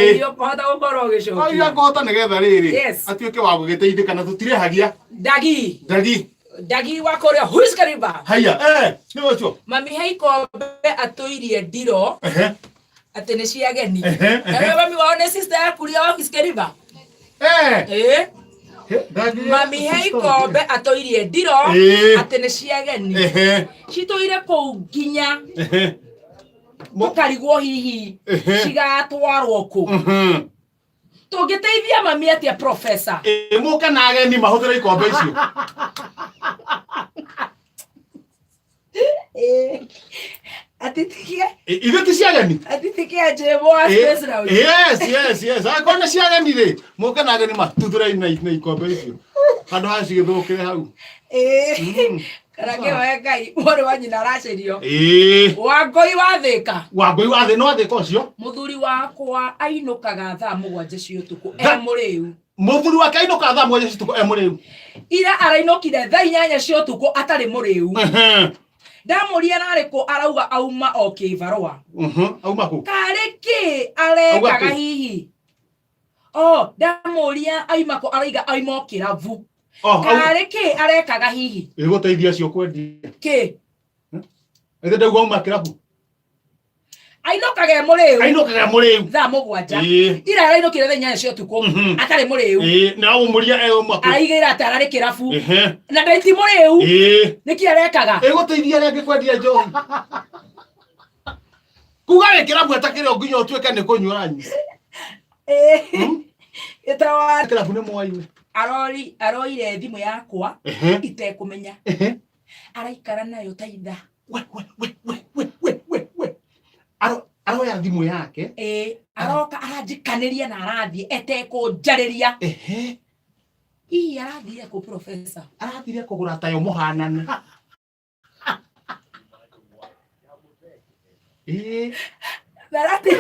Iyo kohota gukoro gicokia. Aiya kohota nigetha riri. Yes. Atuike wa gugiteithikana tutirehagia. Dagi wakoria who's kariba. Haya ni wacho. Mami Heikombe atoirie ndiro. Atene cia geni. Na mami waone sister yaku ria office kariba. Mami Heikombe atoirie ndiro atene cia geni. Citoire kou nginya. Mukarigwo hihi cigatwarwo ku. Tungiteithia mami atia professor. Muka na ageni mahuthira ikombe icio. Atitikie. Ithe ti cia ageni. Atitikie jebo space round. Yes. Akona cia ageni ri. Muka na ageni matuthira ina ikombe icio. Handu ha cigithukire hau. Karake wa Ngai mori wa nyina racerio. Wangoi wathika. Wangoi wathe no athika ucio. Muthuri wakwa ainukaga thaa 7 cia utuku muriu. Muthuri wa kainuka thaa 7 cia utuku muriu. Ira arainukire thaa 8 cia utuku atari muriu. Ndamuria nariko arauga auma okivarwa. Auma ku. Kariki arekaga hihi. Ndamuria aimako araiga aimo kiravu. Kariki arekaga hihi. Iguteithia cio kwendia. Ki. Ede ndauga uma kiravu. Ainokage muriu. Thaa 7. Ira arainukire thaa 8 cia utuku atari muriu. Na umuria uma ku. Araigira atarari kiravu. Na ndaiti muriu. Niki arekaga. Iguteithia ria ngikwendia njohi. Kuga wekiravu atakire nginya utuike ni kunyuranyi. Itawa kiravu ni mwaine. Aroire thimu yakwa itekumenya. Araikara nayo taitha. Aroya thimu yake. Aroka arajikaniria na arathie etekunjariria. Ii arathire ku professor. Arathire kugura tayo muhanane. Narati